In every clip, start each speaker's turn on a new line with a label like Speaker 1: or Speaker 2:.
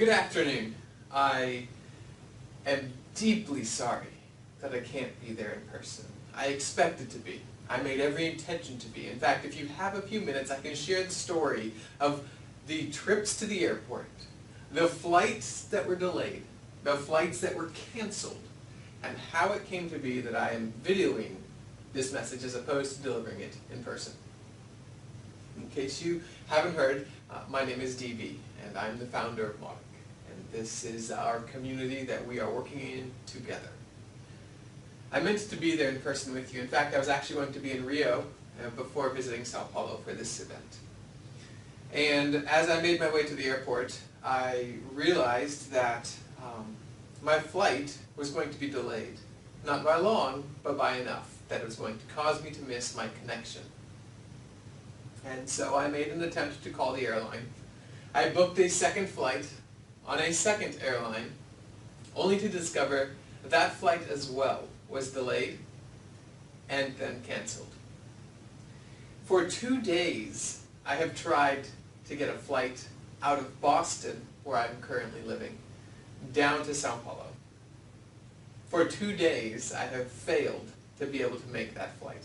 Speaker 1: Good afternoon. I am deeply sorry that I can't be there in person. I expected to be. I made every intention to be. In fact, if you have a few minutes, I can share the story of the trips to the airport, the flights that were delayed, the flights that were canceled, and how it came to be that I am videoing this message as opposed to delivering it in person. In case you haven't heard, my name is DB, and I'm the founder of Mautic, and this is our community that we are working in together. I meant to be there in person with you. In fact, I was actually going to be in Rio before visiting Sao Paulo for this event. And as I made my way to the airport, I realized that my flight was going to be delayed. Not by long, but by enough that it was going to cause me to miss my connection. And so I made an attempt to call the airline. I booked a second flight on a second airline, only to discover that flight as well was delayed and then canceled. For 2 days, I have tried to get a flight out of Boston, where I'm currently living, down to Sao Paulo. For 2 days, I have failed to be able to make that flight.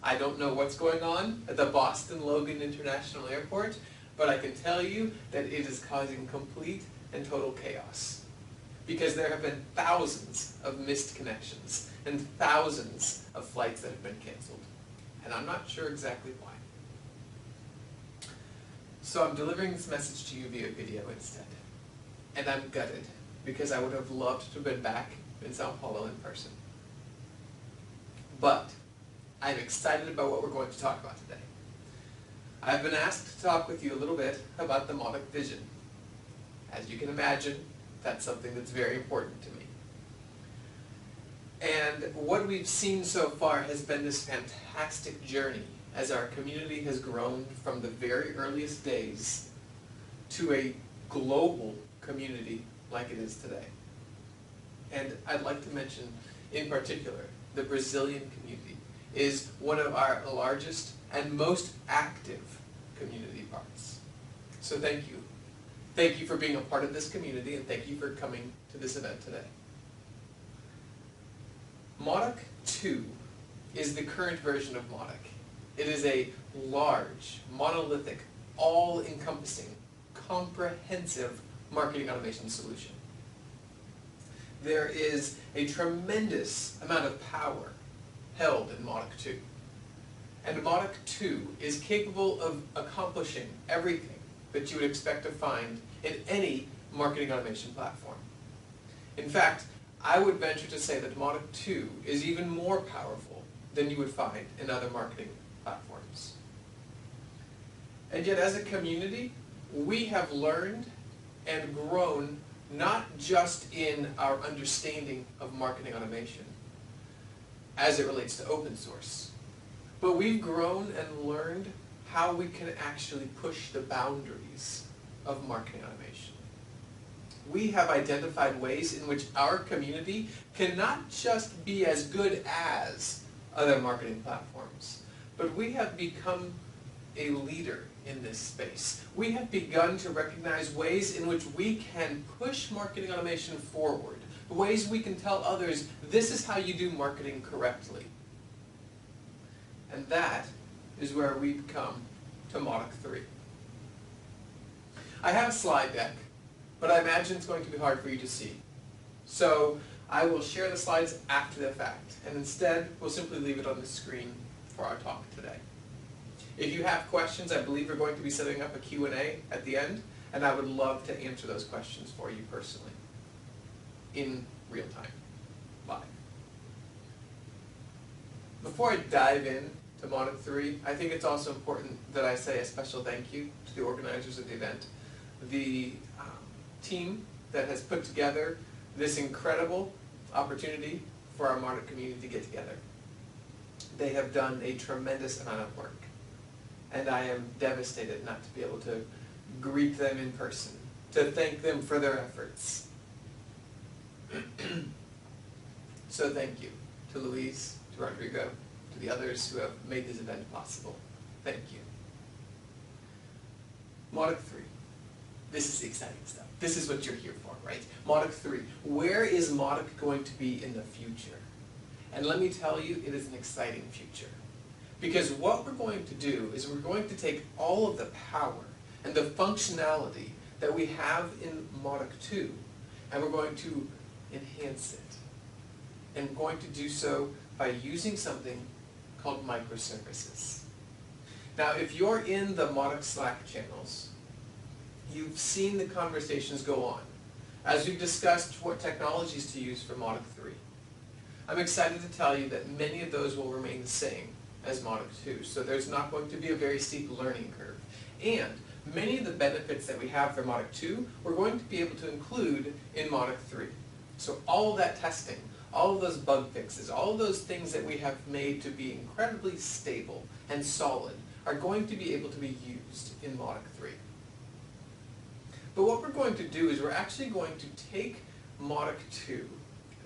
Speaker 1: I don't know what's going on at the Boston Logan International Airport, but I can tell you that it is causing complete and total chaos. Because there have been thousands of missed connections and thousands of flights that have been canceled. And I'm not sure exactly why. So I'm delivering this message to you via video instead. And I'm gutted, because I would have loved to have been back in Sao Paulo in person. But I'm excited about what we're going to talk about today. I've been asked to talk with you a little bit about the Moloch Vision. As you can imagine, that's something that's very important to me. And what we've seen so far has been this fantastic journey as our community has grown from the very earliest days to a global community like it is today. And I'd like to mention, in particular, the Brazilian community is one of our largest and most active community parts. So thank you. Thank you for being a part of this community, and thank you for coming to this event today. Moloch 2 is the current version of Mautic. It is a large, monolithic, all-encompassing, comprehensive marketing automation solution. There is a tremendous amount of power held in Moloch 2. And Moloch 2 is capable of accomplishing everything that you would expect to find in any marketing automation platform. In fact, I would venture to say that Moloch 2 is even more powerful than you would find in other marketing platforms. And yet, as a community, we have learned and grown not just in our understanding of marketing automation as it relates to open source, but we've grown and learned how we can actually push the boundaries of marketing automation. We have identified ways in which our community can not just be as good as other marketing platforms, but we have become a leader in this space. We have begun to recognize ways in which we can push marketing automation forward, ways we can tell others, this is how you do marketing correctly. And that is where we've come to Moloch 3. I have a slide deck, but I imagine it's going to be hard for you to see. So I will share the slides after the fact, and instead we'll simply leave it on the screen for our talk today. If you have questions, I believe we're going to be setting up a Q&A at the end, and I would love to answer those questions for you personally, in real time, live. Before I dive in to Moloch 3, I think it's also important that I say a special thank you to the organizers of the event, the team that has put together this incredible opportunity for our Mautic community to get together. They have done a tremendous amount of work, and I am devastated not to be able to greet them in person, to thank them for their efforts. So thank you to Louise, to Rodrigo, to the others who have made this event possible. Thank you. Moloch 3. This is the exciting stuff. This is what you're here for, right? Mautic 3. Where is Mautic going to be in the future? And let me tell you, it is an exciting future. Because what we're going to do is we're going to take all of the power and the functionality that we have in Mautic 2, and we're going to enhance it. And we're going to do so by using something called microservices. Now, if you're in the Mautic Slack channels, you've seen the conversations go on as we've discussed what technologies to use for Mautic 3. I'm excited to tell you that many of those will remain the same as Mautic 2, so there's not going to be a very steep learning curve. And many of the benefits that we have for Mautic 2, we're going to be able to include in Mautic 3. So all of that testing, all of those bug fixes, all of those things that we have made to be incredibly stable and solid are going to be able to be used in Mautic 3. But what we're going to do is we're actually going to take Mautic 2 and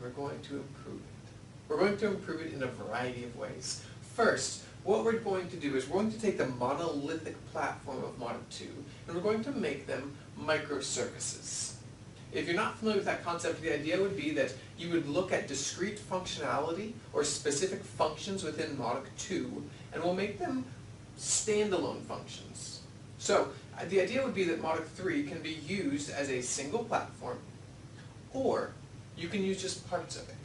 Speaker 1: we're going to improve it. We're going to improve it in a variety of ways. First, what we're going to do is we're going to take the monolithic platform of Mautic 2 and we're going to make them microservices. If you're not familiar with that concept, the idea would be that you would look at discrete functionality or specific functions within Mautic 2 and we'll make them standalone functions. So the idea would be that Mautic 3 can be used as a single platform, or you can use just parts of it.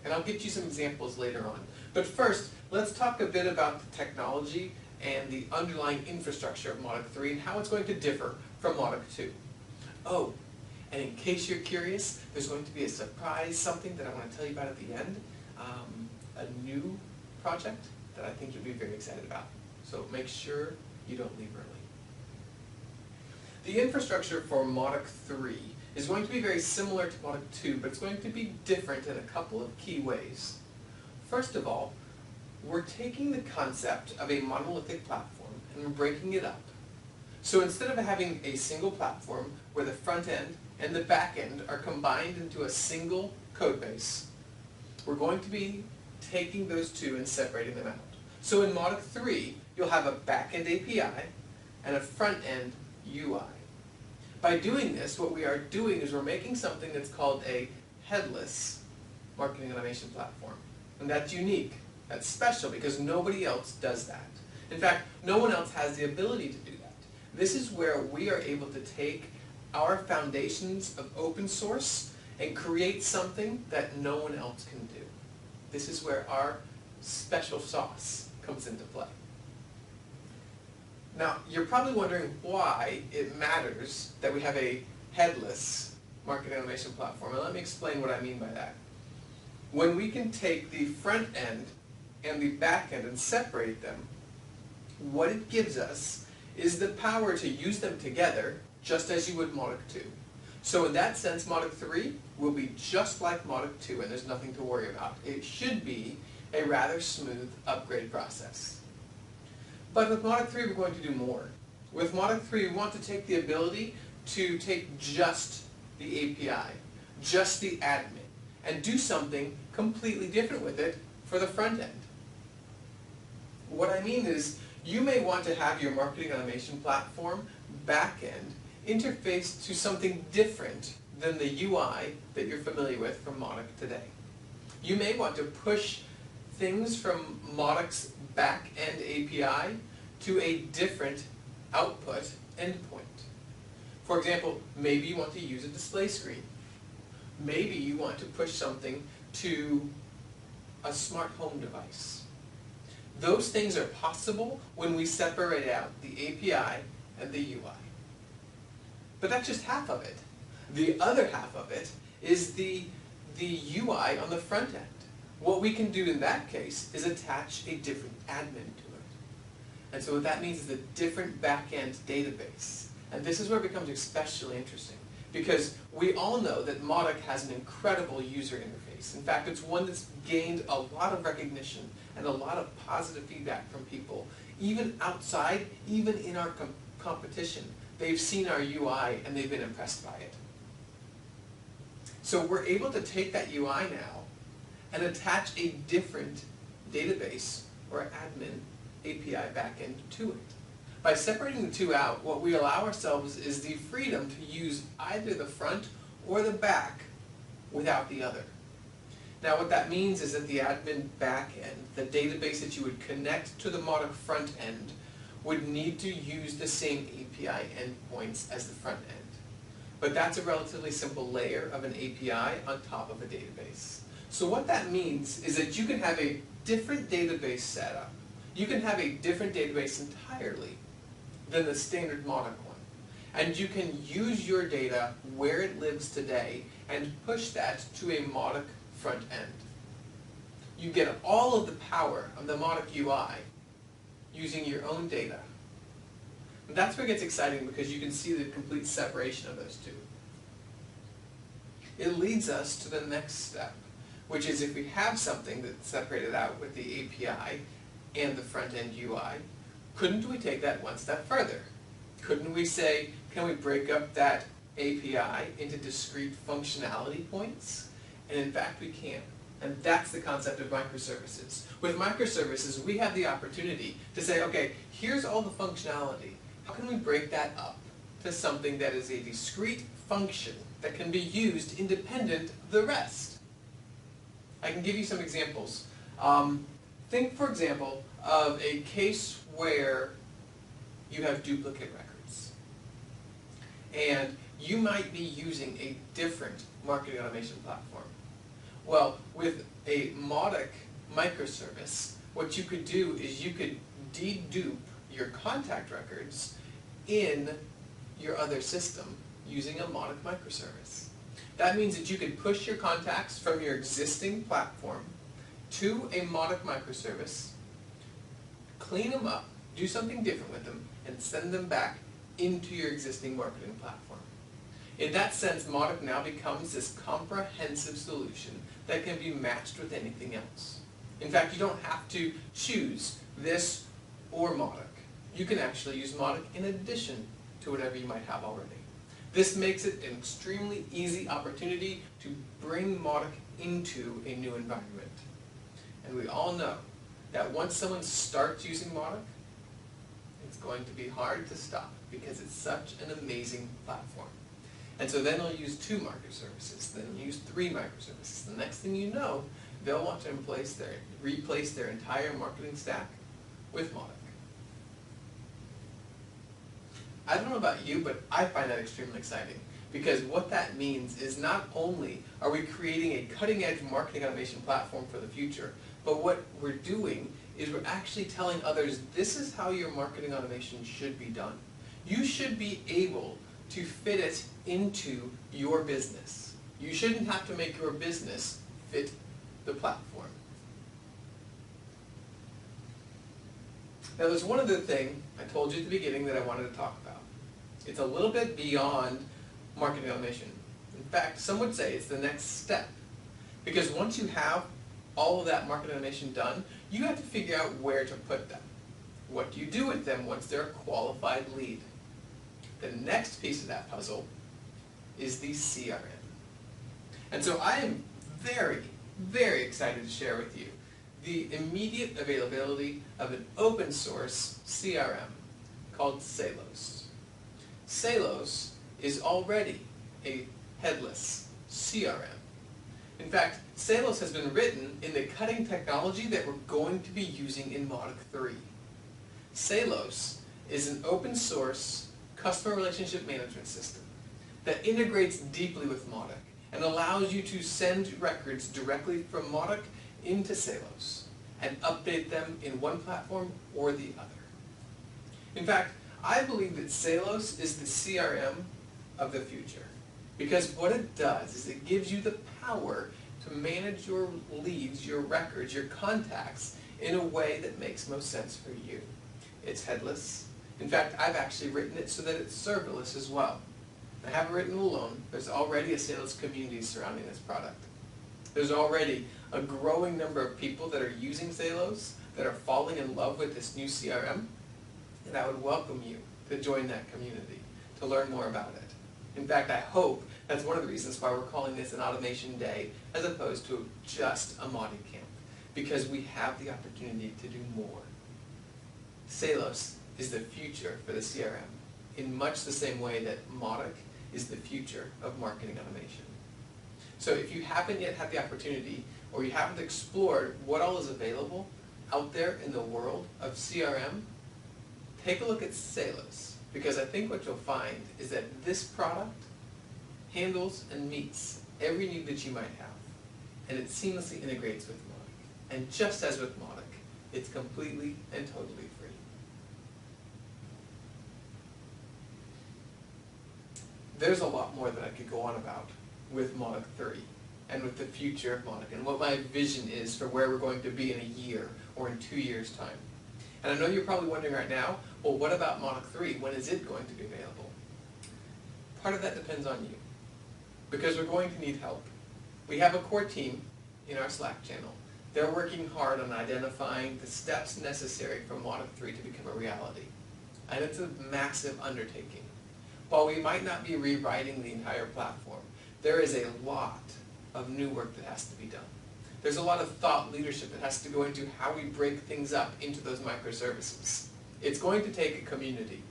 Speaker 1: And I'll get you some examples later on. But first, let's talk a bit about the technology and the underlying infrastructure of Mautic 3 and how it's going to differ from Mautic 2. Oh, and in case you're curious, there's going to be a surprise, something that I want to tell you about at the end, a new project that I think you'll be very excited about. So make sure you don't leave early. The infrastructure for Mautic 3 is going to be very similar to Mautic 2, but it's going to be different in a couple of key ways. First of all, we're taking the concept of a monolithic platform and we're breaking it up. So instead of having a single platform where the front end and the back end are combined into a single code base, we're going to be taking those two and separating them out. So in Mautic 3, you'll have a back-end API and a front-end UI. By doing this, what we are doing is we're making something that's called a headless marketing automation platform. And that's unique. That's special because nobody else does that. In fact, no one else has the ability to do that. This is where we are able to take our foundations of open source and create something that no one else can do. This is where our special sauce comes into play. Now, you're probably wondering why it matters that we have a headless marketing automation platform, and let me explain what I mean by that. When we can take the front end and the back end and separate them, what it gives us is the power to use them together just as you would Mautic 2. So in that sense, Mautic 3 will be just like Mautic 2, and there's nothing to worry about. It should be a rather smooth upgrade process. But with Mautic 3, we're going to do more. With Mautic 3, we want to take the ability to take just the API, just the admin, and do something completely different with it for the front end. What I mean is, you may want to have your marketing automation platform back end interface to something different than the UI that you're familiar with from Mautic today. You may want to push things from Mautic's back-end API to a different output endpoint. For example, maybe you want to use a display screen. Maybe you want to push something to a smart home device. Those things are possible when we separate out the API and the UI. But that's just half of it. The other half of it is the UI on the front end. What we can do in that case is attach a different admin to it. And so what that means is a different back-end database. And this is where it becomes especially interesting, because we all know that Mautic has an incredible user interface. In fact, it's one that's gained a lot of recognition and a lot of positive feedback from people. Even outside, even in our competition, they've seen our UI and they've been impressed by it. So we're able to take that UI now and attach a different database or admin API backend to it. By separating the two out, what we allow ourselves is the freedom to use either the front or the back without the other. Now what that means is that the admin back end, the database that you would connect to the Mautic front end, would need to use the same API endpoints as the front end. But that's a relatively simple layer of an API on top of a database. So what that means is that you can have a different database setup. You can have a different database entirely than the standard Mautic one. And you can use your data where it lives today and push that to a Mautic front end. You get all of the power of the Mautic UI using your own data. And that's where it gets exciting, because you can see the complete separation of those two. It leads us to the next step, which is if we have something that's separated out with the API and the front-end UI, couldn't we take that one step further? Couldn't we say, can we break up that API into discrete functionality points? And in fact, we can. And that's the concept of microservices. With microservices, we have the opportunity to say, okay, here's all the functionality. How can we break that up to something that is a discrete function that can be used independent of the rest? I can give you some examples. Think, for example, of a case where you have duplicate records. And you might be using a different marketing automation platform. Well, with a Mautic microservice, what you could do is you could dedupe your contact records in your other system using a Mautic microservice. That means that you could push your contacts from your existing platform to a Mautic microservice, clean them up, do something different with them, and send them back into your existing marketing platform. In that sense, Mautic now becomes this comprehensive solution that can be matched with anything else. In fact, you don't have to choose this or Mautic. You can actually use Mautic in addition to whatever you might have already. This makes it an extremely easy opportunity to bring Mautic into a new environment. And we all know that once someone starts using Mautic, it's going to be hard to stop because it's such an amazing platform. And so then they'll use 2 microservices, then they'll use 3 microservices. The next thing you know, they'll want to replace their entire marketing stack with Mautic. I don't know about you, but I find that extremely exciting, because what that means is not only are we creating a cutting-edge marketing automation platform for the future, but what we're doing is we're actually telling others, this is how your marketing automation should be done. You should be able to fit it into your business. You shouldn't have to make your business fit the platform. Now there's one other thing I told you at the beginning that I wanted to talk about. It's a little bit beyond marketing automation. In fact, some would say it's the next step. Because once you have all of that marketing automation done, you have to figure out where to put them. What do you do with them once they're a qualified lead? The next piece of that puzzle is the CRM. And so I am very, very excited to share with you the immediate availability of an open source CRM called Salos. Salos is already a headless CRM. In fact, Salos has been written in the cutting technology that we're going to be using in Mautic 3. Salos is an open source customer relationship management system that integrates deeply with Mautic and allows you to send records directly from Mautic into Salos and update them in one platform or the other. In fact, I believe that Salos is the CRM of the future, because what it does is it gives you the power to manage your leads, your records, your contacts in a way that makes most sense for you. It's headless. In fact, I've actually written it so that it's serverless as well. I haven't written it alone. There's already a Salos community surrounding this product. There's already a growing number of people that are using Salos, that are falling in love with this new CRM, and I would welcome you to join that community, to learn more about it. In fact, I hope that's one of the reasons why we're calling this an Automation Day as opposed to just a Mautic camp, because we have the opportunity to do more. Salos is the future for the CRM, in much the same way that Mautic is the future of marketing automation. So if you haven't yet had the opportunity, or you haven't explored what all is available out there in the world of CRM, take a look at Salos, because I think what you'll find is that this product handles and meets every need that you might have, and it seamlessly integrates with Mautic. And just as with Mautic, it's completely and totally free. There's a lot more that I could go on about with Mautic 3 and with the future of Mautic and what my vision is for where we're going to be in a year or in 2 years' time. And I know you're probably wondering right now, well, what about Mautic 3? When is it going to be available? Part of that depends on you, because we're going to need help. We have a core team in our Slack channel. They're working hard on identifying the steps necessary for Mautic 3 to become a reality. And it's a massive undertaking. While we might not be rewriting the entire platform, there is a lot of new work that has to be done. There's a lot of thought leadership that has to go into how we break things up into those microservices. It's going to take a community.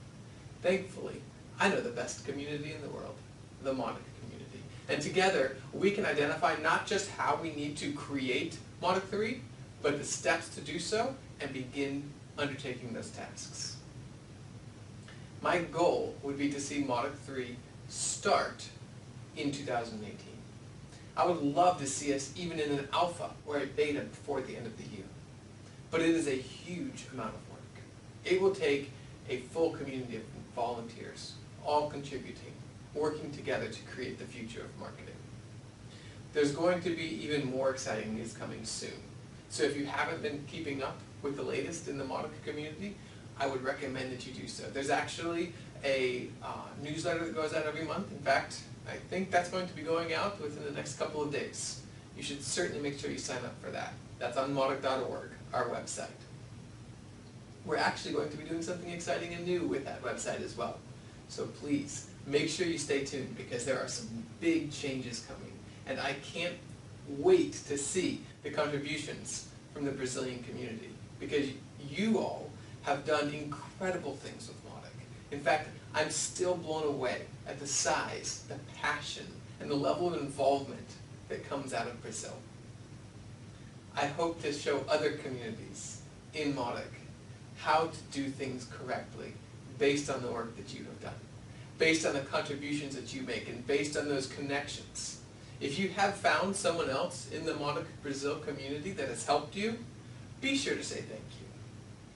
Speaker 1: Thankfully, I know the best community in the world, the Mautic community. And together, we can identify not just how we need to create Mautic 3, but the steps to do so and begin undertaking those tasks. My goal would be to see Mautic 3 start in 2018. I would love to see us even in an alpha or a beta before the end of the year. But it is a huge amount of work. It will take a full community of volunteers, all contributing, working together to create the future of marketing. There's going to be even more exciting news coming soon. So if you haven't been keeping up with the latest in the Mautic community, I would recommend that you do so. There's actually a newsletter that goes out every month. In fact, I think that's going to be going out within the next couple of days. You should certainly make sure you sign up for that. That's on mautic.org, our website. We're actually going to be doing something exciting and new with that website as well. So please, make sure you stay tuned, because there are some big changes coming. And I can't wait to see the contributions from the Brazilian community, because you all have done incredible things with Mautic. In fact, I'm still blown away at the size, the passion, and the level of involvement that comes out of Brazil. I hope to show other communities in Mautic how to do things correctly based on the work that you have done, based on the contributions that you make, and based on those connections. If you have found someone else in the Mautic Brazil community that has helped you, be sure to say thank you.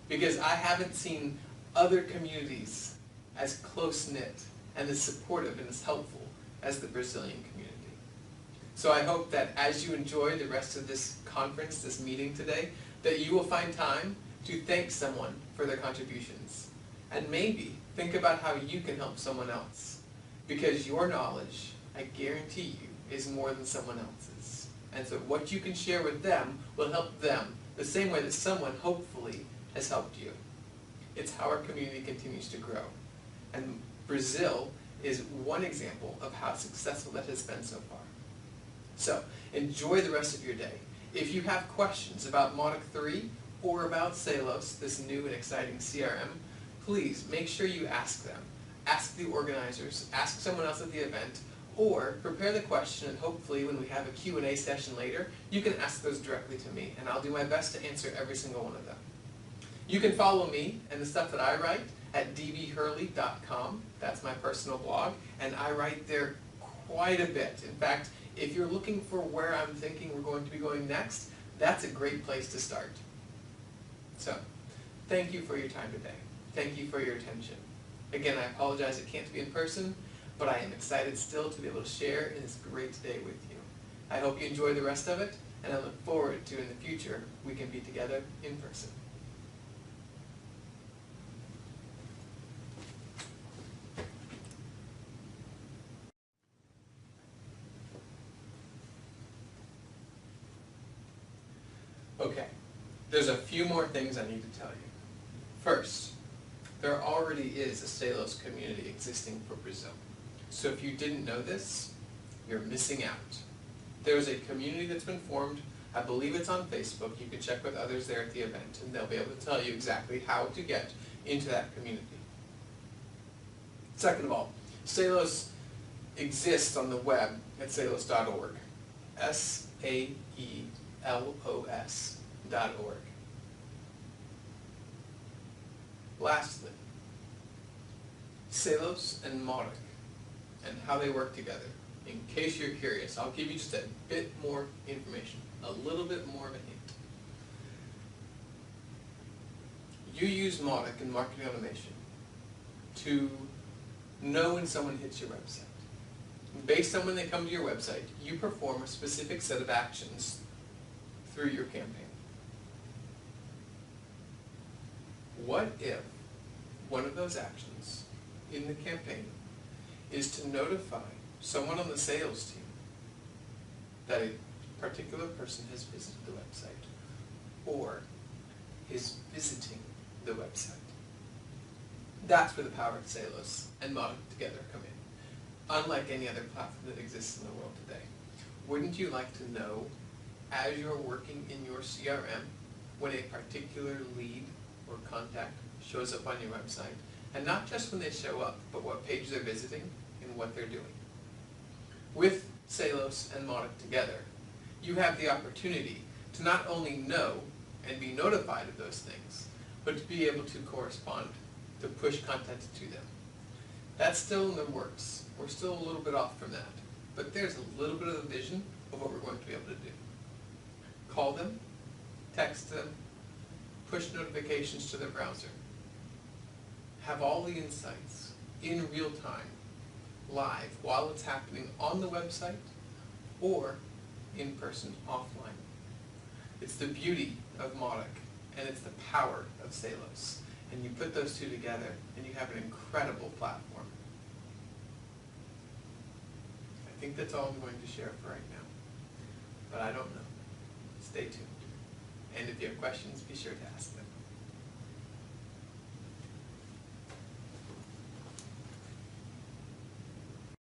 Speaker 1: Because I haven't seen other communities as close-knit and as supportive and as helpful as the Brazilian community. So I hope that as you enjoy the rest of this conference, this meeting today, that you will find time to thank someone for their contributions. And maybe think about how you can help someone else. Because your knowledge, I guarantee you, is more than someone else's. And so what you can share with them will help them the same way that someone, hopefully, has helped you. It's how our community continues to grow. And Brazil is one example of how successful that has been so far. So, enjoy the rest of your day. If you have questions about Mautic 3 or about Salos, this new and exciting CRM, please make sure you ask them. Ask the organizers, ask someone else at the event, or prepare the question, and hopefully when we have a Q&A session later, you can ask those directly to me, and I'll do my best to answer every single one of them. You can follow me and the stuff that I write at dbhurley.com. That's my personal blog, and I write there quite a bit. In fact, if you're looking for where I'm thinking we're going to be going next, that's a great place to start. So, thank you for your time today. Thank you for your attention. Again, I apologize it can't be in person, but I am excited still to be able to share in this great day with you. I hope you enjoy the rest of it, and I look forward to, in the future, we can be together in person. Okay, there's a few more things I need to tell you. First, there already is a Salos community existing for Brazil. So if you didn't know this, you're missing out. There's a community that's been formed. I believe it's on Facebook. You can check with others there at the event, and they'll be able to tell you exactly how to get into that community. Second of all, Salos exists on the web at salos.org. SAELOS.org. Lastly, Salos and Mautic and how they work together. In case you're curious, I'll give you just a bit more information, a little bit more of a hint. You use Mautic in marketing automation to know when someone hits your website. Based on when they come to your website, you perform a specific set of actions through your campaign. What if one of those actions in the campaign is to notify someone on the sales team that a particular person has visited the website or is visiting the website? That's where the power of Salos and Mautic together come in. Unlike any other platform that exists in the world today. Wouldn't you like to know, as you're working in your CRM, when a particular lead or contact shows up on your website? And not just when they show up, but what page they're visiting and what they're doing. With Salos and Mautic together, you have the opportunity to not only know and be notified of those things, but to be able to correspond, to push content to them. That's still in the works. We're still a little bit off from that. But there's a little bit of a vision of what we're going to be able to do. Call them, text them, push notifications to their browser. Have all the insights in real time, live, while it's happening on the website or in person, offline. It's the beauty of Mautic, and it's the power of Salos. And you put those two together, and you have an incredible platform. I think that's all I'm going to share for right now. But I don't know. Stay tuned. And if you have questions, be sure to ask them.